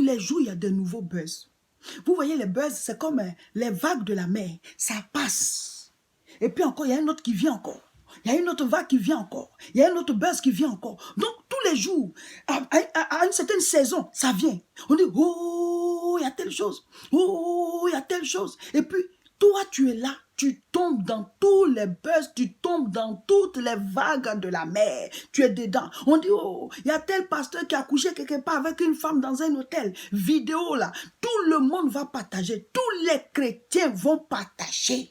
les jours, il y a de nouveaux buzz. Vous voyez, les buzz, c'est comme les vagues de la mer. Ça passe. Et puis encore, il y a un autre qui vient encore. Il y a une autre vague qui vient encore. Il y a un autre buzz qui vient encore. Donc, tous les jours, à une certaine saison, ça vient. On dit, oh, il y a telle chose. Oh, il y a telle chose. Et puis, toi, tu es là. Tu tombes dans tous les buzz. Tu tombes dans toutes les vagues de la mer. Tu es dedans. On dit, oh, il y a tel pasteur qui a couché quelque part avec une femme dans un hôtel. Vidéo là. Tout le monde va partager. Tous les chrétiens vont partager.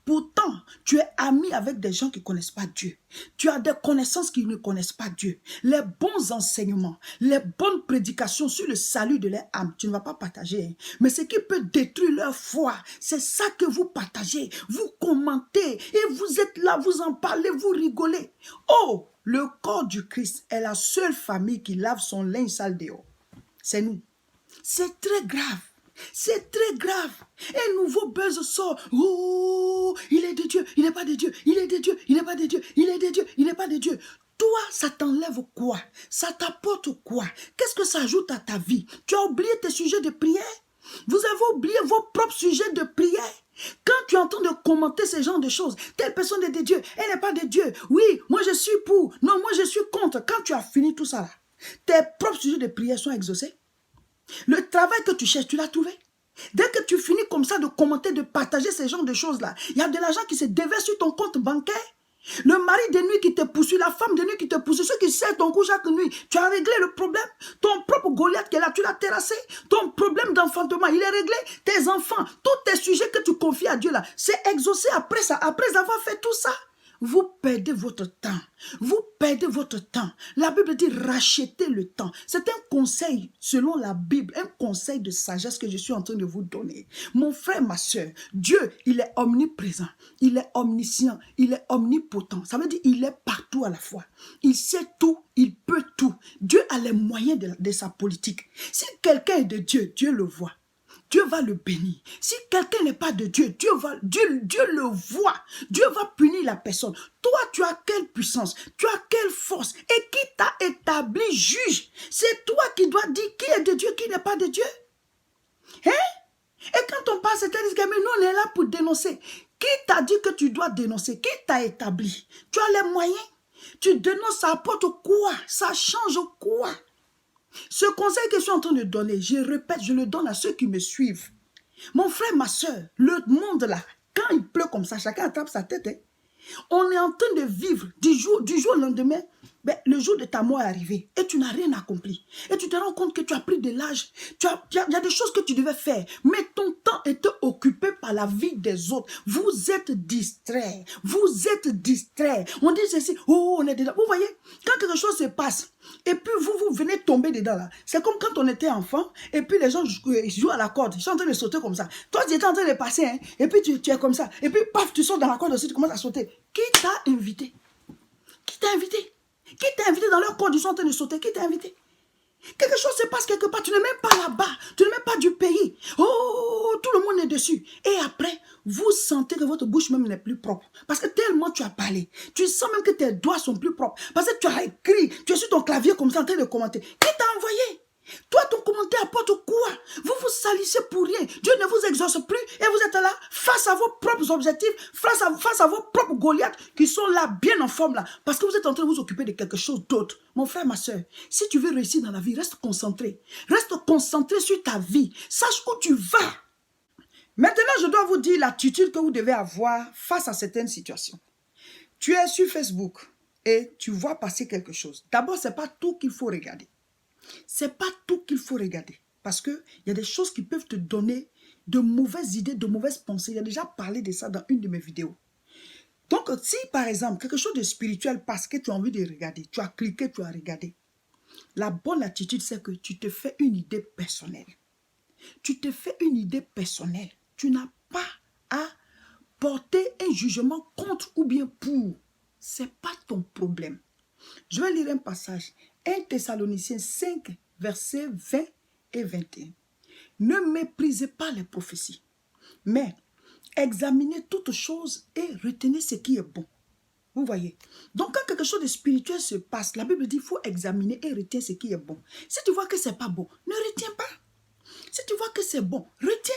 Pourtant, tu es ami avec des gens qui ne connaissent pas Dieu. Tu as des connaissances qui ne connaissent pas Dieu. Les bons enseignements, les bonnes prédications sur le salut de leur âme, tu ne vas pas partager. Mais ce qui peut détruire leur foi, c'est ça que vous partagez. Vous commentez et vous êtes là, vous en parlez, vous rigolez. Oh, le corps du Christ est la seule famille qui lave son linge sale dehors. C'est nous. C'est très grave. C'est très grave. Un nouveau buzz sort. Oh, il est de Dieu, il n'est pas de Dieu. Il est de Dieu, il n'est pas de Dieu. Il est de Dieu, il n'est pas de Dieu. Toi, ça t'enlève quoi? Ça t'apporte quoi? Qu'est-ce que ça ajoute à ta vie? Tu as oublié tes sujets de prière? Vous avez oublié vos propres sujets de prière? Quand tu entends de commenter ce genre de choses, telle personne est de Dieu, elle n'est pas de Dieu. Oui, moi je suis pour. Non, moi je suis contre. Quand tu as fini tout ça là, tes propres sujets de prière sont exaucés. Le travail que tu cherches, tu l'as trouvé. Dès que tu finis comme ça de commenter, de partager ces genres de choses-là, il y a de l'argent qui se déverse sur ton compte bancaire. Le mari de nuit qui te poursuit, la femme de nuit qui te poursuit, ceux qui serrent ton cou chaque nuit, tu as réglé le problème. Ton propre Goliath qui est là, tu l'as terrassé. Ton problème d'enfantement, il est réglé. Tes enfants, tous tes sujets que tu confies à Dieu là, c'est exaucé après ça, après avoir fait tout ça. Vous perdez votre temps. Vous perdez votre temps. La Bible dit rachetez le temps. C'est un conseil selon la Bible, un conseil de sagesse que je suis en train de vous donner. Mon frère, ma soeur, Dieu, il est omniprésent, il est omniscient, il est omnipotent. Ça veut dire il est partout à la fois. Il sait tout, il peut tout. Dieu a les moyens de sa politique. Si quelqu'un est de Dieu, Dieu le voit. Dieu va le bénir. Si quelqu'un n'est pas de Dieu, Dieu le voit. Dieu va punir la personne. Toi, tu as quelle puissance? Tu as quelle force? Et qui t'a établi juge? C'est toi qui dois dire qui est de Dieu, qui n'est pas de Dieu. Hein? Et quand on parle, c'est-à-dire que nous, on est là pour dénoncer. Qui t'a dit que tu dois dénoncer? Qui t'a établi? Tu as les moyens. Tu dénonces, ça apporte quoi? Ça change quoi? Ce conseil que je suis en train de donner, je répète, je le donne à ceux qui me suivent. Mon frère, ma soeur, le monde là, quand il pleut comme ça, chacun attrape sa tête. Hein. On est en train de vivre du jour au lendemain. Ben, le jour de ta mort est arrivé et tu n'as rien accompli. Et tu te rends compte que tu as pris de l'âge. Il y a des choses que tu devais faire. Mais ton temps était occupé par la vie des autres. Vous êtes distraits. Vous êtes distraits. On dit ceci. Oh, on est dedans. Vous voyez, quand quelque chose se passe, et puis vous venez tomber dedans là. C'est comme quand on était enfant et puis les gens jouent à la corde. Ils sont en train de sauter comme ça. Toi, tu étais en train de passer. Hein, et puis tu es comme ça. Et puis paf, tu sautes dans la corde aussi, tu commences à sauter. Qui t'a invité? Qui t'a invité? Qui t'a invité dans leur corde? Ils sont en train de sauter. Qui t'a invité? Quelque chose se passe quelque part. Tu n'es même pas là-bas. Tu n'es même pas du pays. Oh, tout le monde est dessus. Et après, vous sentez que votre bouche même n'est plus propre. Parce que tellement tu as parlé. Tu sens même que tes doigts sont plus propres. Parce que tu as écrit. Tu es sur ton clavier comme ça en train de commenter. Qui t'a envoyé? Toi, ton commentaire apporte quoi? Vous vous salissez pour rien. Dieu ne vous exauce plus et vous êtes là face à vos propres objectifs, face à vos propres Goliaths qui sont là bien en forme là. Parce que vous êtes en train de vous occuper de quelque chose d'autre. Mon frère, ma soeur, si tu veux réussir dans la vie, reste concentré. Reste concentré sur ta vie. Sache où tu vas. Maintenant, je dois vous dire l'attitude que vous devez avoir face à certaines situations. Tu es sur Facebook et tu vois passer quelque chose. D'abord, ce n'est pas tout qu'il faut regarder. Ce n'est pas tout qu'il faut regarder. Parce qu'il y a des choses qui peuvent te donner de mauvaises idées, de mauvaises pensées. Il a déjà parlé de ça dans une de mes vidéos. Donc, si par exemple, quelque chose de spirituel passe que tu as envie de regarder, tu as cliqué, tu as regardé. La bonne attitude, c'est que tu te fais une idée personnelle. Tu te fais une idée personnelle. Tu n'as pas à porter un jugement contre ou bien pour. Ce n'est pas ton problème. Je vais lire un passage. 1 Thessaloniciens 5, versets 20 et 21. Ne méprisez pas les prophéties, mais examinez toutes choses et retenez ce qui est bon. Vous voyez? Donc, quand quelque chose de spirituel se passe, la Bible dit qu'il faut examiner et retenir ce qui est bon. Si tu vois que ce n'est pas bon, ne retiens pas. tu vois que c'est bon, retiens.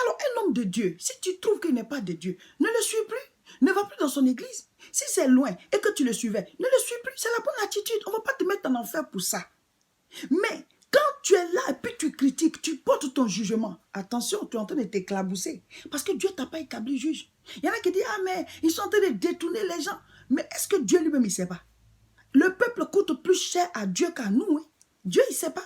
Alors, un homme de Dieu, si tu trouves qu'il n'est pas de Dieu, ne le suis plus. Ne va plus dans son église. Si c'est loin et que tu le suivais, ne le suis plus. C'est la bonne attitude. On ne va pas te mettre en enfer pour ça. Mais quand tu es là et puis tu critiques, tu portes ton jugement, attention, tu es en train de t'éclabousser. Parce que Dieu ne t'a pas établi juge. Il y en a qui disent, ah mais ils sont en train de détourner les gens. Mais est-ce que Dieu lui-même, il ne sait pas? Le peuple coûte plus cher à Dieu qu'à nous. Hein. Dieu, il ne sait pas.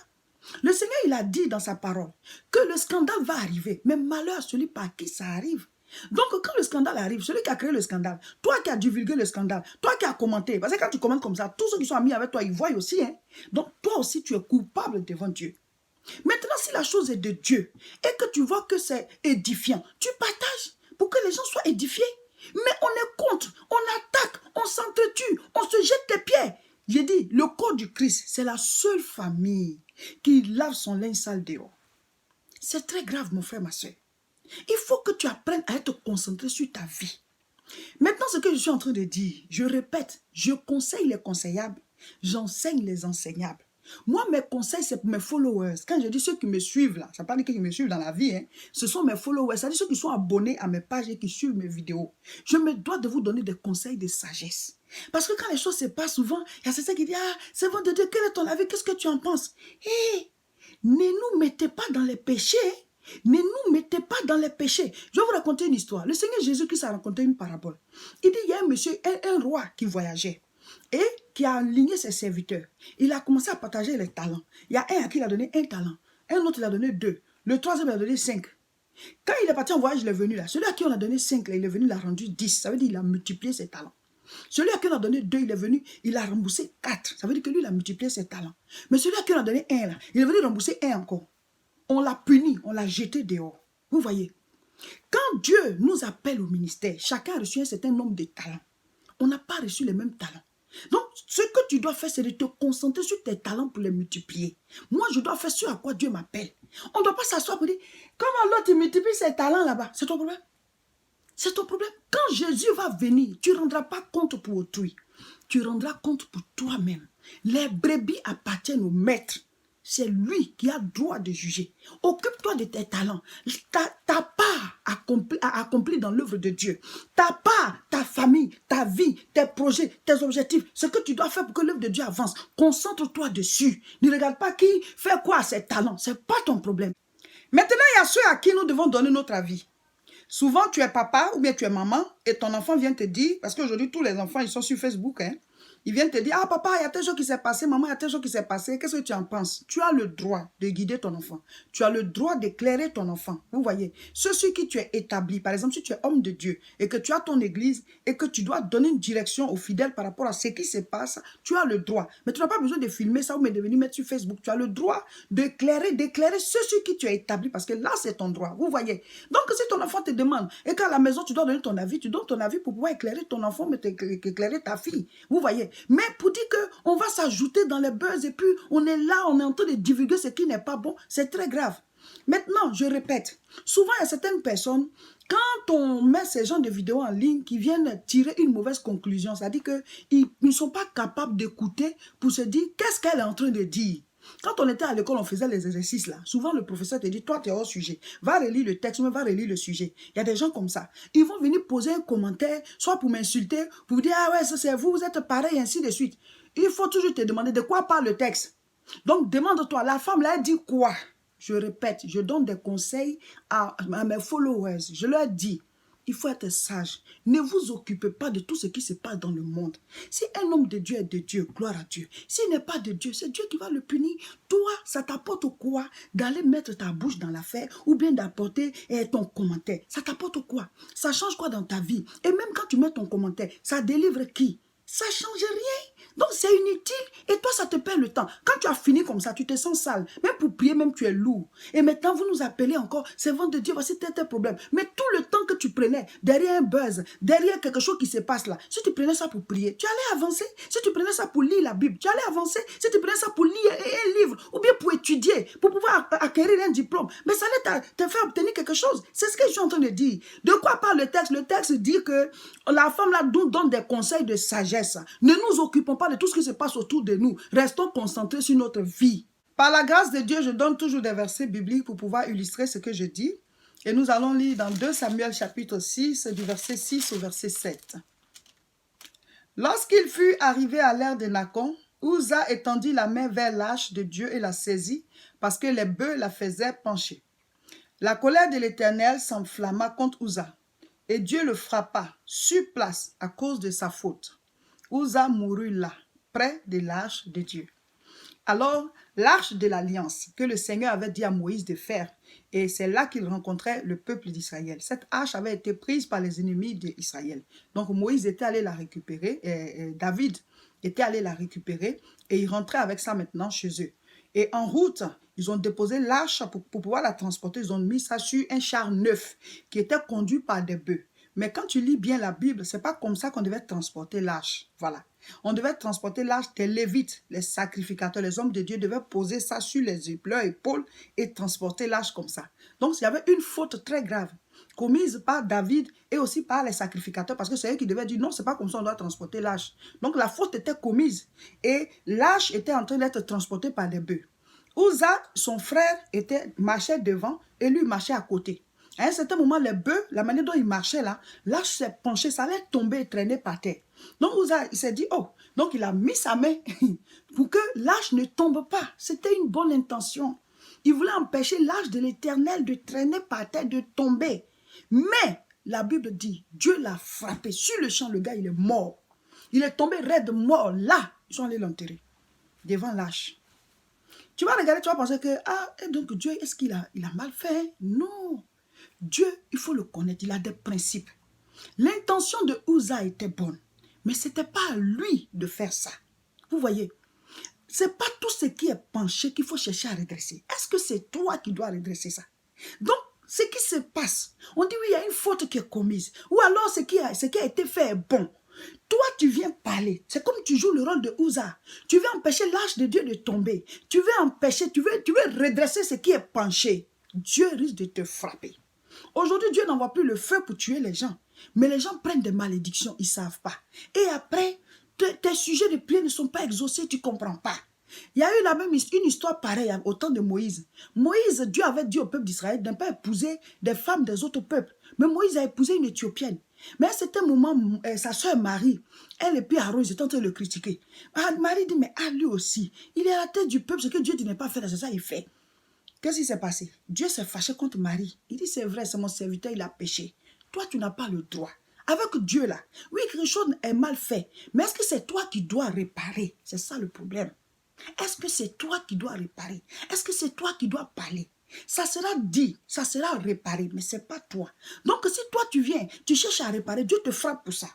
Le Seigneur, il a dit dans sa parole que le scandale va arriver. Mais malheur à celui par qui ça arrive. Donc, quand le scandale arrive, celui qui a créé le scandale, toi qui as divulgué le scandale, toi qui as commenté, parce que quand tu commentes comme ça, tous ceux qui sont amis avec toi, ils voient aussi. Hein? Donc, toi aussi, tu es coupable devant Dieu. Maintenant, si la chose est de Dieu et que tu vois que c'est édifiant, tu partages pour que les gens soient édifiés. Mais on est contre, on attaque, on s'entretue, on se jette des pierres. J'ai dit, le corps du Christ, c'est la seule famille qui lave son linge sale dehors. C'est très grave, mon frère, ma soeur. Il faut que tu apprennes à être concentré sur ta vie. Maintenant, ce que je suis en train de dire, je répète, je conseille les conseillables, j'enseigne les enseignables. Moi, mes conseils, c'est pour mes followers. Quand je dis ceux qui me suivent, là, ça ne veut pas dire qu'ils me suivent dans la vie, hein. Ce sont mes followers, c'est-à-dire ceux qui sont abonnés à mes pages et qui suivent mes vidéos. Je me dois de vous donner des conseils de sagesse. Parce que quand les choses se passent souvent, il y a certains qui disent, ah, c'est bon de Dieu, quel est ton avis, qu'est-ce que tu en penses? Hé, ne nous mettez pas dans les péchés. Ne nous mettez pas dans les péchés. Je vais vous raconter une histoire. Le Seigneur Jésus-Christ a raconté une parabole. Il dit, il y a un monsieur, un roi qui voyageait et qui a aligné ses serviteurs. Il a commencé à partager les talents. Il y a un à qui il a donné un talent. Un autre, il a donné 2. Le troisième, il a donné 5. Quand il est parti en voyage, il est venu là. Celui à qui on a donné 5, là, il est venu, il a rendu 10. Ça veut dire qu'il a multiplié ses talents. Celui à qui on a donné 2, il est venu, il a remboursé 4. Ça veut dire que lui, il a multiplié ses talents. Mais celui à qui on a donné 1, là, il est venu rembourser 1 encore. On l'a puni, on l'a jeté dehors. Vous voyez, quand Dieu nous appelle au ministère, chacun a reçu un certain nombre de talents. On n'a pas reçu les mêmes talents. Donc, ce que tu dois faire, c'est de te concentrer sur tes talents pour les multiplier. Moi, je dois faire ce à quoi Dieu m'appelle. On ne doit pas s'asseoir pour dire, comment l'autre multiplie ses talents là-bas? C'est ton problème. C'est ton problème. Quand Jésus va venir, tu ne rendras pas compte pour autrui. Tu rendras compte pour toi-même. Les brebis appartiennent au maître. C'est lui qui a droit de juger. Occupe-toi de tes talents. Ta part accomplie dans l'œuvre de Dieu. Ta part, ta famille, ta vie, tes projets, tes objectifs. Ce que tu dois faire pour que l'œuvre de Dieu avance. Concentre-toi dessus. Ne regarde pas qui fait quoi à ses talents. Ce n'est pas ton problème. Maintenant, il y a ceux à qui nous devons donner notre avis. Souvent, tu es papa ou bien tu es maman et ton enfant vient te dire, parce qu'aujourd'hui, tous les enfants, ils sont sur Facebook, hein. Ils viennent te dire, ah papa, il y a telle chose qui s'est passé, maman, il y a telle chose qui s'est passé, qu'est-ce que tu en penses? Tu as le droit de guider ton enfant. Tu as le droit d'éclairer ton enfant. Vous voyez, ceux sur qui tu es établi, par exemple, si tu es homme de Dieu et que tu as ton église et que tu dois donner une direction aux fidèles par rapport à ce qui se passe, tu as le droit. Mais tu n'as pas besoin de filmer ça ou de venir mettre sur Facebook. Tu as le droit d'éclairer ceux sur qui tu es établi parce que là, c'est ton droit. Vous voyez. Donc, si ton enfant te demande et qu'à la maison, tu dois donner ton avis, tu donnes ton avis pour pouvoir éclairer ton enfant, mais éclairer ta fille. Vous voyez. Mais pour dire qu'on va s'ajouter dans les buzz et puis on est là, on est en train de divulguer ce qui n'est pas bon, c'est très grave. Maintenant, je répète, souvent il y a certaines personnes, quand on met ces genres de vidéos en ligne qui viennent tirer une mauvaise conclusion, c'est-à-dire qu'ils ne sont pas capables d'écouter pour se dire qu'est-ce qu'elle est en train de dire. Quand on était à l'école, on faisait les exercices là. Souvent, le professeur te dit, toi, tu es hors sujet. Va relire le texte, mais va relire le sujet. Il y a des gens comme ça. Ils vont venir poser un commentaire, soit pour m'insulter, pour vous dire, ah ouais, ça c'est vous, vous êtes pareil, ainsi de suite. Il faut toujours te demander de quoi parle le texte. Donc, demande-toi, la femme là, elle dit quoi? Je répète, je donne des conseils à mes followers. Je leur dis, il faut être sage. Ne vous occupez pas de tout ce qui se passe dans le monde. Si un homme de Dieu est de Dieu, gloire à Dieu. S'il n'est pas de Dieu, c'est Dieu qui va le punir. Toi, ça t'apporte quoi d'aller mettre ta bouche dans l'affaire ou bien d'apporter ton commentaire? Ça t'apporte quoi? Ça change quoi dans ta vie? Et même quand tu mets ton commentaire, ça délivre qui? Ça ne change rien. Donc, c'est inutile. Et toi, ça te perd le temps. Quand tu as fini comme ça, tu te sens sale. Même pour prier, même tu es lourd. Et maintenant, vous nous appelez encore. C'est vent de Dieu, voici tel problème. Mais tout le temps que tu prenais derrière un buzz, derrière quelque chose qui se passe là, si tu prenais ça pour prier, tu allais avancer. Si tu prenais ça pour lire la Bible, tu allais avancer. Si tu prenais ça pour lire un livre, ou bien pour étudier, pour pouvoir acquérir un diplôme, mais ça allait te faire obtenir quelque chose. C'est ce que je suis en train de dire. De quoi parle le texte? Le texte dit que la femme là nous donne des conseils de sagesse. Ne nous occupons pas de tout ce qui se passe autour de nous. Restons concentrés sur notre vie. Par la grâce de Dieu, je donne toujours des versets bibliques pour pouvoir illustrer ce que je dis. Et nous allons lire dans 2 Samuel chapitre 6, du verset 6 au verset 7. Lorsqu'il fut arrivé à l'ère de Nacon, Uza étendit la main vers l'arche de Dieu et la saisit, parce que les bœufs la faisaient pencher. La colère de l'Éternel s'enflamma contre Uza, et Dieu le frappa sur place à cause de sa faute. Uza mourut là, près de l'arche de Dieu. Alors, l'arche de l'alliance que le Seigneur avait dit à Moïse de faire, et c'est là qu'il rencontrait le peuple d'Israël. Cette arche avait été prise par les ennemis d'Israël. Donc Moïse était allé la récupérer, et David était allé la récupérer, et il rentrait avec ça maintenant chez eux. Et en route, ils ont déposé l'arche pour pouvoir la transporter. Ils ont mis ça sur un char neuf qui était conduit par des bœufs. Mais quand tu lis bien la Bible, ce n'est pas comme ça qu'on devait transporter l'arche. Voilà. On devait transporter l'arche des Lévites, les sacrificateurs, les hommes de Dieu devaient poser ça sur leurs épaules et transporter l'arche comme ça. Donc, il y avait une faute très grave commise par David et aussi par les sacrificateurs parce que c'est eux qui devaient dire non, c'est pas comme ça on doit transporter l'arche. Donc, la faute était commise et l'arche était en train d'être transportée par des bœufs. Uza, son frère, marchait devant et lui marchait à côté. À un certain moment, les bœufs, la manière dont ils marchaient là, l'arche s'est penchée, ça allait tomber et traîner par terre. Donc Uza, il s'est dit, oh, donc il a mis sa main pour que l'arche ne tombe pas. C'était une bonne intention. Il voulait empêcher l'arche de l'Éternel de traîner par terre, de tomber. Mais la Bible dit, Dieu l'a frappé. Sur le champ, le gars, il est mort. Il est tombé raide, mort. Là, ils sont allés l'enterrer, devant l'arche. Tu vas regarder, tu vas penser que, ah, et donc Dieu, est-ce qu'il a mal fait? Non. Dieu, il faut le connaître, il a des principes. L'intention de Uza était bonne, mais ce n'était pas à lui de faire ça. Vous voyez, ce n'est pas tout ce qui est penché qu'il faut chercher à redresser. Est-ce que c'est toi qui dois redresser ça? Donc, ce qui se passe, on dit oui, il y a une faute qui est commise. Ou alors ce qui a été fait est bon. Toi, tu viens parler. C'est comme tu joues le rôle de Uza. Tu veux empêcher l'arche de Dieu de tomber. Tu veux empêcher, tu veux redresser ce qui est penché. Dieu risque de te frapper. Aujourd'hui, Dieu n'envoie plus le feu pour tuer les gens. Mais les gens prennent des malédictions, ils ne savent pas. Et après, tes sujets de prière ne sont pas exaucés, tu ne comprends pas. Il y a eu une histoire pareille au temps de Moïse. Moïse, Dieu avait dit au peuple d'Israël de ne pas épouser des femmes des autres peuples. Mais Moïse a épousé une Éthiopienne. Mais à certain moment, sa soeur Marie, elle et puis Aaron, ils étaient en train de le critiquer. Marie dit, mais lui aussi, il est à la tête du peuple, ce que Dieu dit n'est pas fait, c'est ça il fait. Qu'est-ce qui s'est passé? Dieu s'est fâché contre Marie. Il dit, c'est vrai, c'est mon serviteur, il a péché. Toi, tu n'as pas le droit. Avec Dieu là, oui, quelque chose est mal fait. Mais est-ce que c'est toi qui dois réparer? C'est ça le problème. Est-ce que c'est toi qui dois réparer? Est-ce que c'est toi qui dois parler? Ça sera dit, ça sera réparé, mais ce n'est pas toi. Donc si toi tu viens, tu cherches à réparer, Dieu te frappe pour ça.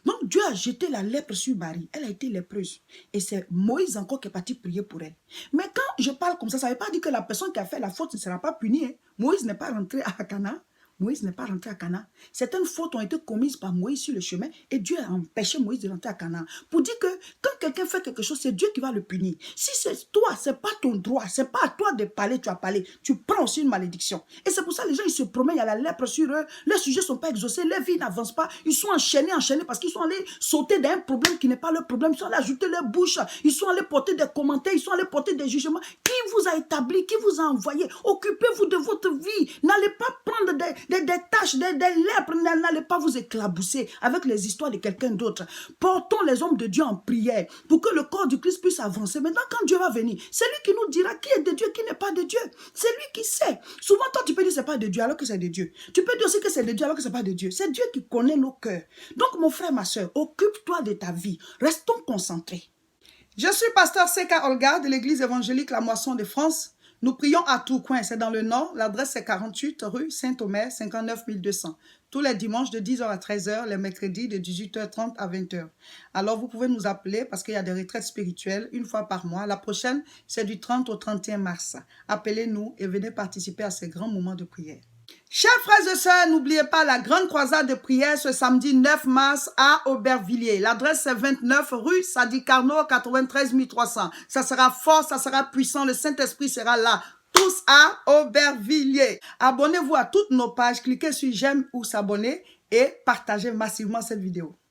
Donc Dieu a jeté la lèpre sur Marie, elle a été lépreuse. Et c'est Moïse encore qui est parti prier pour elle. Mais quand je parle comme ça ne veut pas dire que la personne qui a fait la faute ne sera pas punie. Hein. Moïse n'est pas rentré à Canaan. Moïse n'est pas rentré à Canaan. Certaines fautes ont été commises par Moïse sur le chemin et Dieu a empêché Moïse de rentrer à Canaan. Pour dire que quand quelqu'un fait quelque chose, c'est Dieu qui va le punir. Si c'est toi, ce n'est pas ton droit, ce n'est pas à toi de parler, tu as parlé. Tu prends aussi une malédiction. Et c'est pour ça que les gens ils se promènent, il y a la lèpre sur eux, leurs sujets ne sont pas exaucés, leur vie n'avance pas, ils sont enchaînés parce qu'ils sont allés sauter d'un problème qui n'est pas leur problème, ils sont allés ajouter leur bouche, ils sont allés porter des commentaires, ils sont allés porter des jugements. Qui vous a établi, qui vous a envoyé? Occupez-vous de votre vie, n'allez pas prendre des tâches, des lèpres, n'allez pas vous éclabousser avec les histoires de quelqu'un d'autre. Portons les hommes de Dieu en prière pour que le corps du Christ puisse avancer. Maintenant, quand Dieu va venir, c'est lui qui nous dira qui est de Dieu, qui n'est pas de Dieu. C'est lui qui sait. Souvent, toi, tu peux dire que ce n'est pas de Dieu alors que c'est de Dieu. Tu peux dire aussi que c'est de Dieu alors que ce n'est pas de Dieu. C'est Dieu qui connaît nos cœurs. Donc, mon frère, ma soeur, occupe-toi de ta vie. Restons concentrés. Je suis pasteur Seka Olga de l'église évangélique La Moisson de France. Nous prions à Tourcoing, c'est dans le nord. L'adresse est 48 rue Saint-Omer, 59 200. Tous les dimanches de 10h à 13h, les mercredis de 18h30 à 20h. Alors, vous pouvez nous appeler parce qu'il y a des retraites spirituelles une fois par mois. La prochaine, c'est du 30 au 31 mars. Appelez-nous et venez participer à ces grands moments de prière. Chers frères et sœurs, n'oubliez pas la grande croisade de prière ce samedi 9 mars à Aubervilliers. L'adresse est 29 rue Sadi Carnot, 93 300. Ça sera fort, ça sera puissant, le Saint-Esprit sera là. Tous à Aubervilliers. Abonnez-vous à toutes nos pages, cliquez sur j'aime ou s'abonner et partagez massivement cette vidéo.